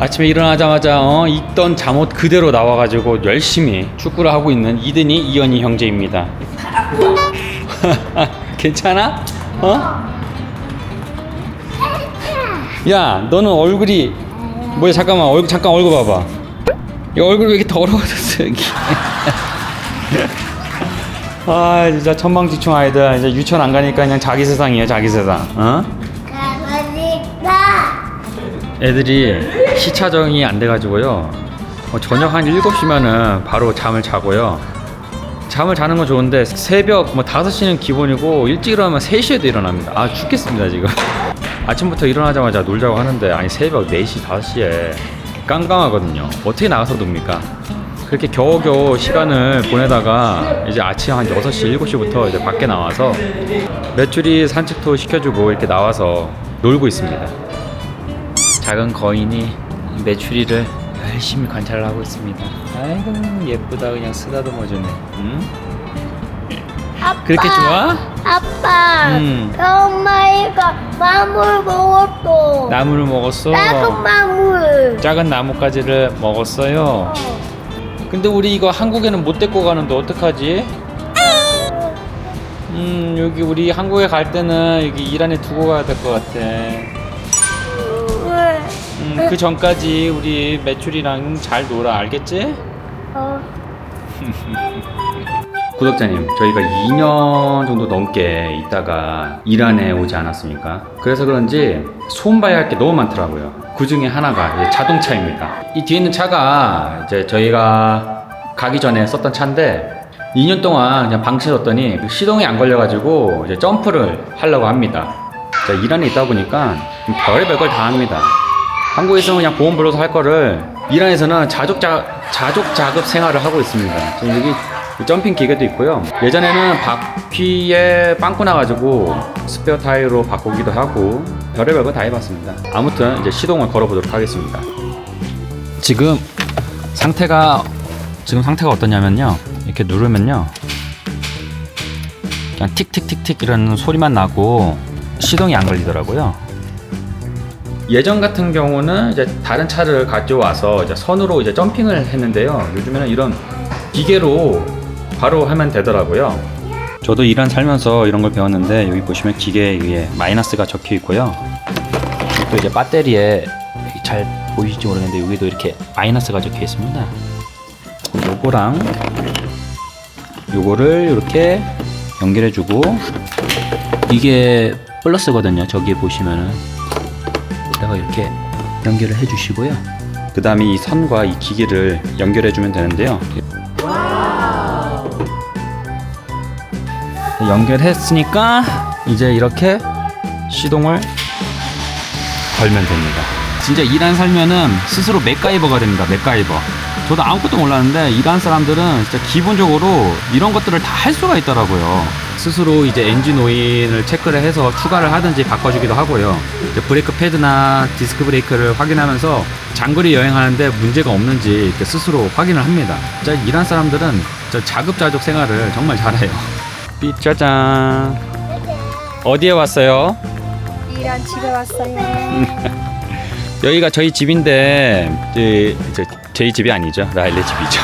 아침에 일어나자마자 입던 잠옷 그대로 나와가지고 열심히 축구를 하고 있는 이든이 이현이 형제입니다. 괜찮아? 야, 너는 얼굴이 뭐야? 잠깐만, 잠깐 얼굴 봐봐. 이 얼굴 왜 이렇게 더러워졌어 여기? 아, 진짜 천방지축 아이들. 이제 유치원 안 가니까 그냥 자기 세상이에요, 자기 세상. 애들이 시차정이 안 돼가지고요. 저녁 한 7시면은 바로 잠을 자고요. 잠을 자는 건 좋은데 새벽 5시는 기본이고 일찍 일어나면 3시에도 일어납니다. 아, 죽겠습니다 지금. 아침부터 일어나자마자 놀자고 하는데 아니 새벽 4시, 5시에 깜깜하거든요. 어떻게 나가서 놉니까? 그렇게 겨우겨우 시간을 보내다가 이제 아침 한 6시, 7시부터 이제 밖에 나와서 메추리 산책도 시켜주고 이렇게 나와서 놀고 있습니다. 작은 거인이 메추리를 열심히 관찰을 하고 있습니다. 아이고 예쁘다. 그냥 쓰다듬어주네. 응? 아빠, 그렇게 좋아? 아빠, 엄마가 마물 먹었어. 나무를 먹었어? 작은 마물. 작은 나뭇가지를 먹었어요? 근데 우리 이거 한국에는 못 데리고 가는데 어떡하지? 여기 우리 한국에 갈 때는 여기 이란에 두고 가야 될 것 같아. 그 전까지 우리 메추리랑 잘 놀아. 알겠지? 구독자님, 저희가 2년 정도 넘게 있다가 이란에 오지 않았습니까? 그래서 그런지 손봐야 할 게 너무 많더라고요. 그 중에 하나가 이제 자동차입니다. 이 뒤에 있는 차가 이제 저희가 가기 전에 썼던 차인데 2년 동안 그냥 방치해뒀더니 시동이 안 걸려가지고 이제 점프를 하려고 합니다. 자, 이란에 있다 보니까 별의별 걸 다 합니다. 한국에서는 그냥 보험 불러서 할 거를 이란에서는 자족 작업 생활을 하고 있습니다. 지금 여기 점핑 기계도 있고요. 예전에는 바퀴에 빵꾸 나가지고 스페어 타이어로 바꾸기도 하고 별의별 거 다 해봤습니다. 아무튼 이제 시동을 걸어보도록 하겠습니다. 지금 상태가 어떠냐면요, 이렇게 누르면요 그냥 틱틱틱틱 이런 소리만 나고 시동이 안 걸리더라고요. 예전 같은 경우는 이제 다른 차를 가져와서 이제 선으로 이제 점핑을 했는데요. 요즘에는 이런 기계로 바로 하면 되더라고요. 저도 이란 살면서 이런 걸 배웠는데 여기 보시면 기계 위에 마이너스가 적혀 있고요. 또 이제 배터리에 잘 보이실지 모르겠는데 여기도 이렇게 마이너스가 적혀 있습니다. 요거랑 요거를 이렇게 연결해주고 이게 플러스거든요. 저기에 보시면은 여기다가 이렇게 연결을 해주시고요. 그 다음에 이 선과 이 기기를 연결해주면 되는데요. 연결했으니까 이제 이렇게 시동을 걸면 됩니다. 진짜 이란 살면은 스스로 맥가이버가 됩니다. 맥가이버. 저도 아무것도 몰랐는데 이란 사람들은 진짜 기본적으로 이런 것들을 다 할 수가 있더라고요. 스스로 이제 엔진 오일을 체크를 해서 추가를 하든지 바꿔주기도 하고요. 이제 브레이크 패드나 디스크 브레이크를 확인하면서 장거리 여행하는데 문제가 없는지 이렇게 스스로 확인을 합니다. 진짜 이란 사람들은 저 자급자족 생활을 정말 잘해요. 짜잔. 어디에 왔어요? 이란 집에 왔어요. 여기가 저희 집인데 저희 집이 아니죠. 라일리 집이죠.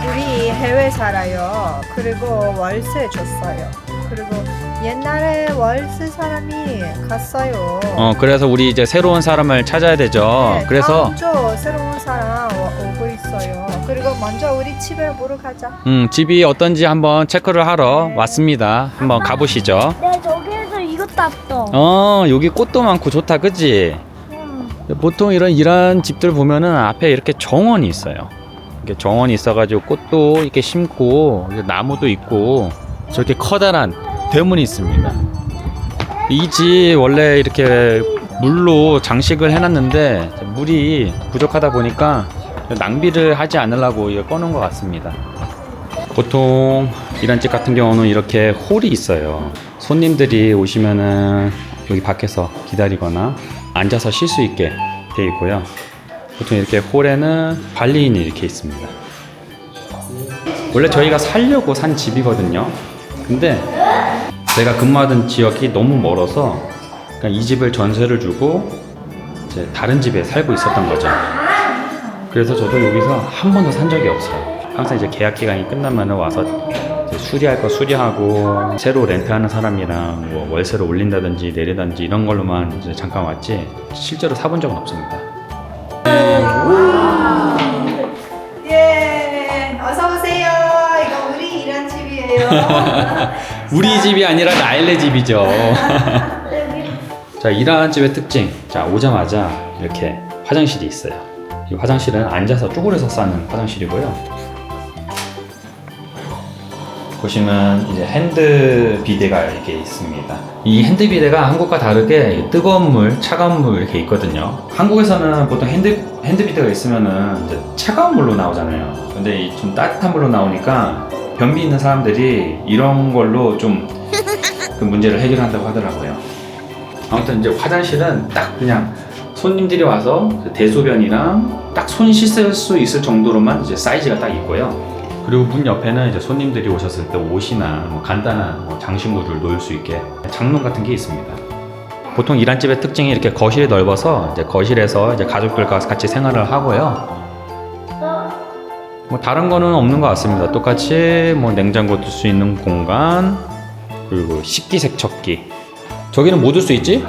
우리 해외 살아요. 그리고 월세 줬어요. 그리고 옛날에 월세 사람이 갔어요. 그래서 우리 이제 새로운 사람을 찾아야 되죠. 네, 그래서 다음 주 새로운 사람 오고 있어요. 그리고 먼저 우리 집에 보러 가자. 집이 어떤지 한번 체크를 하러 왔습니다. 한번 가보시죠. 네, 저기에서 이거 땄어. 여기 꽃도 많고 좋다, 그치? 보통 이런 집들 보면은 앞에 이렇게 정원이 있어요. 이렇게 정원이 있어가지고 꽃도 이렇게 심고 나무도 있고 저렇게 커다란 대문이 있습니다. 이 집 원래 이렇게 물로 장식을 해놨는데 물이 부족하다 보니까 낭비를 하지 않으려고 이걸 꺼놓은 것 같습니다. 보통 이런 집 같은 경우는 이렇게 홀이 있어요. 손님들이 오시면은 여기 밖에서 기다리거나 앉아서 쉴 수 있게 되어 있고요. 보통 이렇게 홀에는 관리인이 이렇게 있습니다. 원래 저희가 살려고 산 집이거든요. 근데 제가 근무하던 지역이 너무 멀어서 그냥 이 집을 전세를 주고 이제 다른 집에 살고 있었던 거죠. 그래서 저도 여기서 한 번도 산 적이 없어요. 항상 이제 계약 기간이 끝나면 와서 이제 수리할 거 수리하고 새로 렌트하는 사람이랑 뭐 월세를 올린다든지 내리든지 이런 걸로만 이제 잠깐 왔지 실제로 사본 적은 없습니다. 예, 어서 오세요. 이거 우리 일한 집이에요. 우리 집이 아니라 나일레 집이죠. 자, 일하는 집의 특징. 자, 오자마자 이렇게 화장실이 있어요. 이 화장실은 앉아서 쪼그려서 싸는 화장실이고요. 보시면 이제 핸드 비데가 이렇게 있습니다. 이 핸드 비데가 한국과 다르게 뜨거운 물, 차가운 물 이렇게 있거든요. 한국에서는 보통 핸드 비데가 있으면은 이제 차가운 물로 나오잖아요. 근데 이 좀 따뜻한 물로 나오니까 변비 있는 사람들이 이런 걸로 좀 그 문제를 해결한다고 하더라고요. 아무튼 이제 화장실은 딱 그냥 손님들이 와서 대소변이랑 딱 손 씻을 수 있을 정도로만 이제 사이즈가 딱 있고요. 그리고 문 옆에는 이제 손님들이 오셨을 때 옷이나 뭐 간단한 뭐 장식물을 놓을 수 있게 장롱 같은 게 있습니다. 보통 이란집의 특징이 이렇게 거실이 넓어서 이제 거실에서 이제 가족들과 같이 생활을 하고요. 뭐 다른 거는 없는 것 같습니다. 똑같이 뭐 냉장고 둘 수 있는 공간, 그리고 식기세척기. 저기는 뭐 둘 수 있지?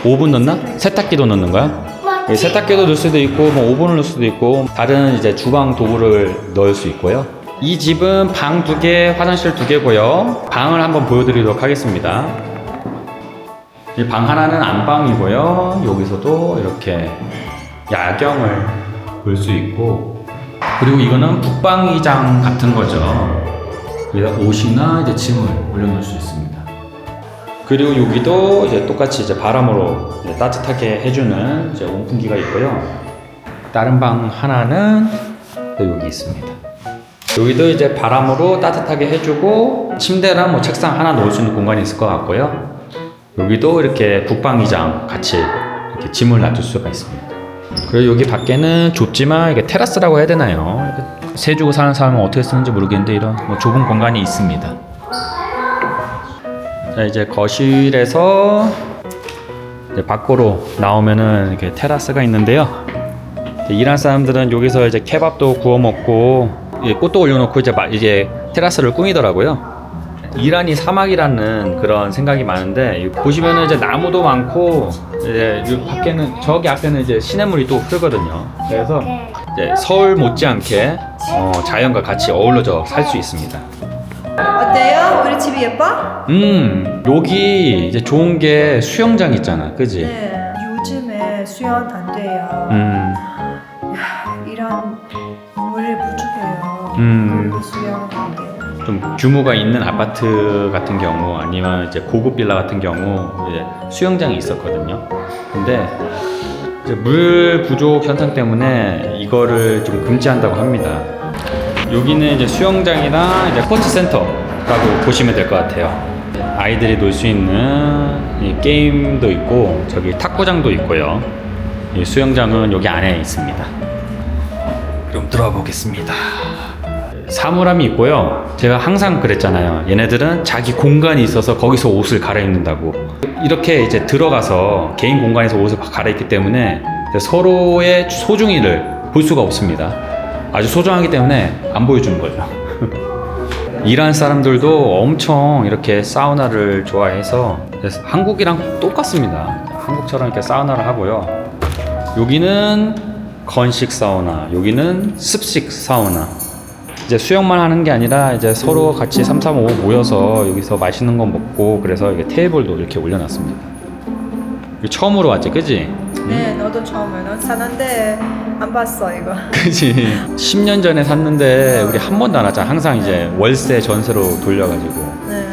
오븐 넣나? 세탁기도 넣는 거야? 세탁기도 넣을 수도 있고 뭐 오븐을 넣을 수도 있고 다른 이제 주방 도구를 넣을 수 있고요. 이 집은 방 2개, 화장실 2개고요. 방을 한번 보여드리도록 하겠습니다. 이 방 하나는 안방이고요. 여기서도 이렇게 야경을 볼 수 있고, 그리고 이거는 북방의장 같은 거죠. 여기다 옷이나 이제 짐을 올려놓을 수 있습니다. 그리고 여기도 이제 똑같이 이제 바람으로 이제 따뜻하게 해주는 이제 온풍기가 있고요. 다른 방 하나는 또 여기 있습니다. 여기도 이제 바람으로 따뜻하게 해주고 침대랑 뭐 책상 하나 놓을 수 있는 공간이 있을 것 같고요. 여기도 이렇게 북방의장 같이 이렇게 짐을 놔둘 수가 있습니다. 그리고 여기 밖에는 좁지만 이게 테라스라고 해야 되나요? 세 주고 사는 사람은 어떻게 쓰는지 모르겠는데 이런 뭐 좁은 공간이 있습니다. 자, 이제 거실에서 이제 밖으로 나오면은 이렇게 테라스가 있는데요. 이란 사람들은 여기서 이제 케밥도 구워 먹고 꽃도 올려놓고 이제 테라스를 꾸미더라고요. 이란이 사막이라는 그런 생각이 많은데 보시면은 이제 나무도 많고 이제 이 밖에는 저기 앞에는 이제 시냇물이 또 흐르거든요. 그래서 이제 서울 못지않게 자연과 같이 어우러져 살 수 있습니다. 어때요? 우리 집이 예뻐? 여기 이제 좋은 게 수영장 있잖아, 그지? 네. 요즘에 수영 안 돼요. 이런 물이 부족해요. 그리고 수영 안 돼요. 좀 규모가 있는 아파트 같은 경우 아니면 이제 고급 빌라 같은 경우 이제 수영장이 있었거든요. 근데 이제 물 부족 현상 때문에 이거를 좀 금지한다고 합니다. 여기는 이제 수영장이나 이제 스포츠 센터라고 보시면 될 것 같아요. 아이들이 놀 수 있는 이 게임도 있고 저기 탁구장도 있고요. 이 수영장은 여기 안에 있습니다. 그럼 들어가 보겠습니다. 사물함이 있고요. 제가 항상 그랬잖아요. 얘네들은 자기 공간이 있어서 거기서 옷을 갈아입는다고. 이렇게 이제 들어가서 개인 공간에서 옷을 갈아입기 때문에 서로의 소중이를 볼 수가 없습니다. 아주 소중하기 때문에 안 보여주는 거죠. 이란 사람들도 엄청 이렇게 사우나를 좋아해서 한국이랑 똑같습니다. 한국처럼 이렇게 사우나를 하고요. 여기는 건식 사우나, 여기는 습식 사우나. 이제 수영만 하는 게 아니라 이제 서로 같이 3, 3, 5 모여서 여기서 맛있는 거 먹고 그래서 이게 테이블도 이렇게 올려놨습니다. 처음으로 왔지, 그지? 네, 너도 처음에 넌 사는데 안 봤어 이거. 그지? 10년 전에 샀는데 우리 한 번도 안 왔잖아. 항상 이제 월세 전세로 돌려가지고. 네.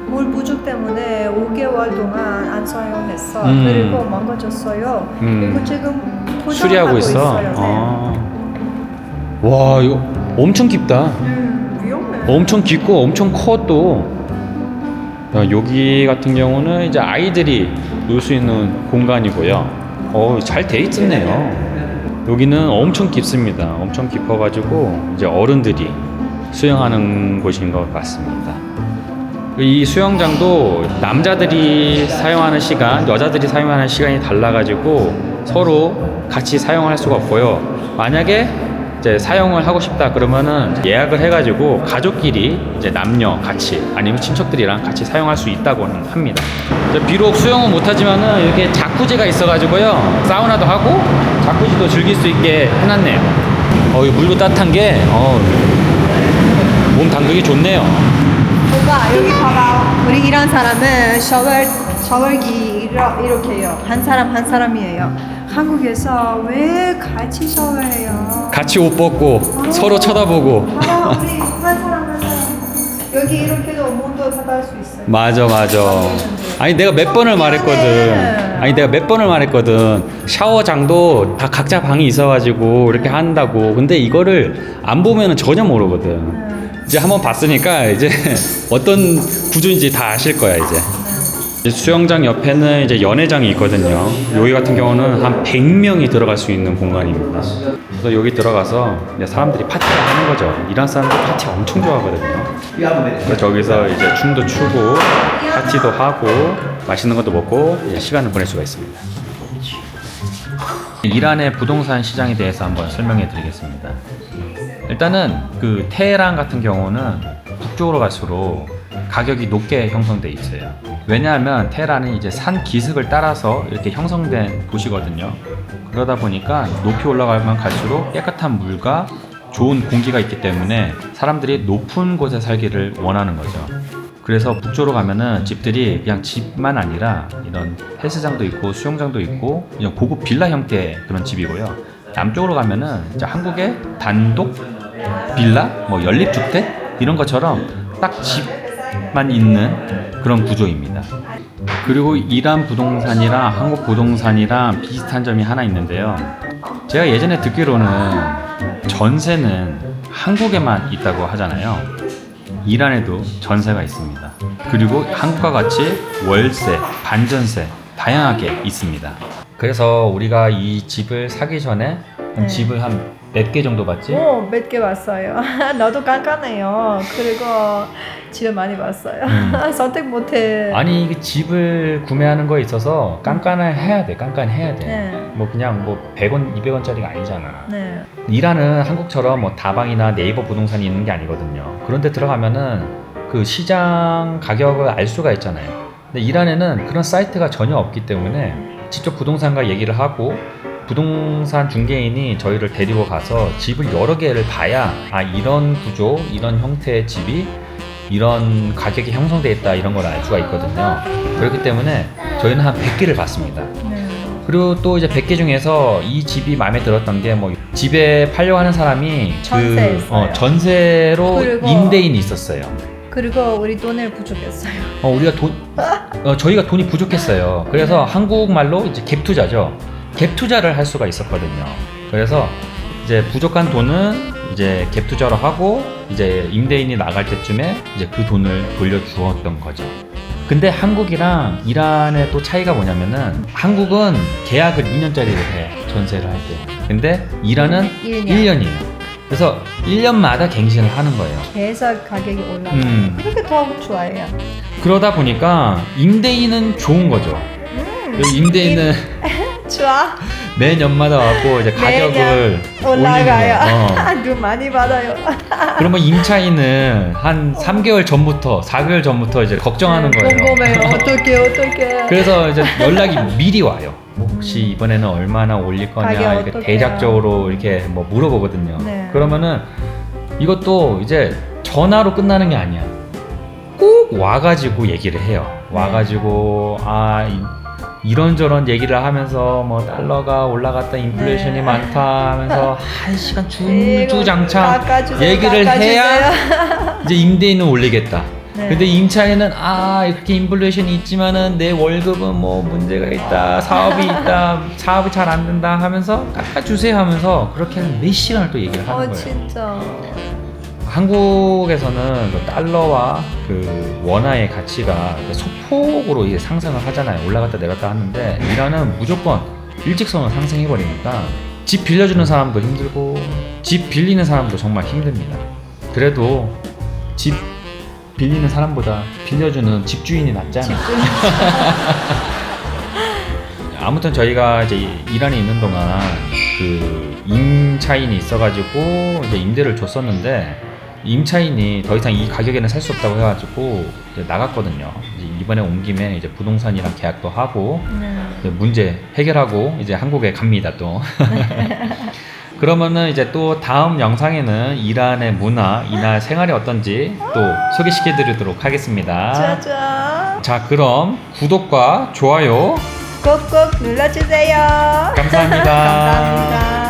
물 부족 때문에 5개월 동안 안 사용했어. 그리고 망가졌어요. 그리고 지금 수리하고 있어. 있어요. 네. 와, 이거 엄청 깊다. 위험해. 엄청 깊고 엄청 커 또. 야, 여기 같은 경우는 이제 아이들이 놀 수 있는 공간이고요. 잘 돼 있었네요. 여기는 엄청 깊습니다. 엄청 깊어가지고 이제 어른들이 수영하는 곳인 것 같습니다. 이 수영장도 남자들이 사용하는 시간, 여자들이 사용하는 시간이 달라가지고 서로 같이 사용할 수가 없고요. 만약에 이제 사용을 하고 싶다 그러면은 예약을 해가지고 가족끼리 이제 남녀 같이 아니면 친척들이랑 같이 사용할 수 있다고 합니다. 이제 비록 수영은 못하지만은 이렇게 자쿠지가 있어가지고요 사우나도 하고 자쿠지도 즐길 수 있게 해놨네요. 이 물도 따뜻한 게 몸 담그기 좋네요. 오빠 여기 봐봐. 우리 이란 사람은 샤워기 이렇게 해요. 한 사람이에요. 한국에서 왜 같이 샤워해요? 같이 옷 벗고 서로 쳐다보고. 봐봐 우리 한 사람 여기 이렇게도 몸도 닫을 수 있어요. 맞아. 아니 내가 몇 번을 말했거든. 샤워장도 다 각자 방이 있어가지고 이렇게 한다고. 근데 이거를 안 보면은 전혀 모르거든. 이제 한번 봤으니까 이제 어떤 구조인지 다 아실 거야 이제 수영장 옆에는 이제 연회장이 있거든요. 여기 같은 경우는 한 100명이 들어갈 수 있는 공간입니다. 그래서 여기 들어가서 이제 사람들이 파티를 하는 거죠. 이란 사람들 파티 엄청 좋아하거든요. 그래서 저기서 이제 춤도 추고 파티도 하고 맛있는 것도 먹고 이제 시간을 보낼 수가 있습니다. 이란의 부동산 시장에 대해서 한번 설명해 드리겠습니다. 일단은 그 테헤란 같은 경우는 북쪽으로 갈수록 가격이 높게 형성돼 있어요. 왜냐하면 테헤란은 이제 산 기슭을 따라서 이렇게 형성된 도시거든요. 그러다 보니까 높이 올라가면 갈수록 깨끗한 물과 좋은 공기가 있기 때문에 사람들이 높은 곳에 살기를 원하는 거죠. 그래서 북쪽으로 가면은 집들이 그냥 집만 아니라 이런 헬스장도 있고 수영장도 있고 그냥 고급 빌라 형태의 그런 집이고요. 남쪽으로 가면은 이제 한국의 단독 빌라, 뭐 연립주택 이런 것처럼 딱 집만 있는 그런 구조입니다. 그리고 이란 부동산이랑 한국 부동산이랑 비슷한 점이 하나 있는데요. 제가 예전에 듣기로는 전세는 한국에만 있다고 하잖아요. 이란에도 전세가 있습니다. 그리고 한국과 같이 월세, 반전세 다양하게 있습니다. 그래서 우리가 이 집을 사기 전에 네. 집을 한 몇 개 정도 봤지? 몇 개 봤어요. 너도 깐깐해요. 그리고 집을 많이 봤어요. 선택 못해. 아니 이게 집을 구매하는 거에 있어서 깐깐해야 돼. 네. 뭐 그냥 뭐 100원, 200원짜리가 아니잖아. 네. 이란은 한국처럼 뭐 다방이나 네이버 부동산이 있는 게 아니거든요. 그런데 들어가면은 그 시장 가격을 알 수가 있잖아요. 근데 이란에는 그런 사이트가 전혀 없기 때문에 직접 부동산과 얘기를 하고 부동산 중개인이 저희를 데리고 가서 집을 여러 개를 봐야 이런 구조, 이런 형태의 집이 이런 가격이 형성되어 있다 이런 걸 알 수가 있거든요. 그렇기 때문에 저희는 한 100개를 봤습니다. 네. 그리고 또 이제 100개 중에서 이 집이 마음에 들었던 게 뭐 집에 팔려고 하는 사람이 전세했어요. 전세로 그리고 임대인이 있었어요. 그리고 우리 돈을 부족했어요. 저희가 돈이 부족했어요. 그래서 한국말로 이제 갭 투자죠. 갭 투자를 할 수가 있었거든요. 그래서 이제 부족한 돈은 이제 갭 투자로 하고 이제 임대인이 나갈 때쯤에 이제 그 돈을 돌려주었던 거죠. 근데 한국이랑 이란의 또 차이가 뭐냐면은 한국은 계약을 2년짜리를 해, 전세를 할 때. 근데 이란은 1년이에요. 그래서 1년마다 갱신을 하는 거예요. 계속 가격이 올라가요. 그렇게 더 좋아해요. 그러다 보니까 임대인은 좋은 거죠. 임대인은 좋아. 매년마다 와고 이제 가격을 올라가요. 올리는 돈 많이 받아요. 그러면 임차인은 한 3개월 전부터 4개월 전부터 이제 걱정하는 거예요. 궁금해요. 어떡해. 그래서 이제 연락이 미리 와요. 혹시 이번에는 얼마나 올릴 거냐 이렇게 어떡해요? 대략적으로 이렇게 뭐 물어보거든요. 네. 그러면은 이것도 이제 전화로 끝나는 게 아니야. 꼭 와가지고 얘기를 해요. 와가지고 이런저런 얘기를 하면서 뭐 달러가 올라갔다 인플레이션이 네. 많다 하면서 한 시간 주장창 깎아주세요, 얘기를 해야 이제 임대인은 올리겠다. 네. 근데 임차인은 이렇게 인플레이션이 있지만은 내 월급은 뭐 문제가 있다, 사업이 있다, 사업이 잘 안 된다 하면서 깎아주세요 하면서 그렇게 몇 시간을 또 얘기를 하는 거예요. 진짜. 한국에서는 그 달러와 그 원화의 가치가 그 소폭으로 이게 상승을 하잖아요. 올라갔다 내렸다 하는데 이란은 무조건 일직선으로 상승해 버리니까 집 빌려주는 사람도 힘들고 집 빌리는 사람도 정말 힘듭니다. 그래도 집 빌리는 사람보다 빌려주는 집주인이 낫잖아. 아무튼 저희가 이제 이란에 있는 동안 그 임차인이 있어가지고 이제 임대를 줬었는데 임차인이 더 이상 이 가격에는 살 수 없다고 해가지고 이제 나갔거든요. 이제 이번에 온 김에 이제 부동산이랑 계약도 하고 이제 문제 해결하고 이제 한국에 갑니다 또. 그러면은 이제 또 다음 영상에는 이란의 문화, 이란 생활이 어떤지 또 소개시켜드리도록 하겠습니다. 짜잔. 자, 그럼 구독과 좋아요 꼭꼭 눌러주세요. 감사합니다. 감사합니다.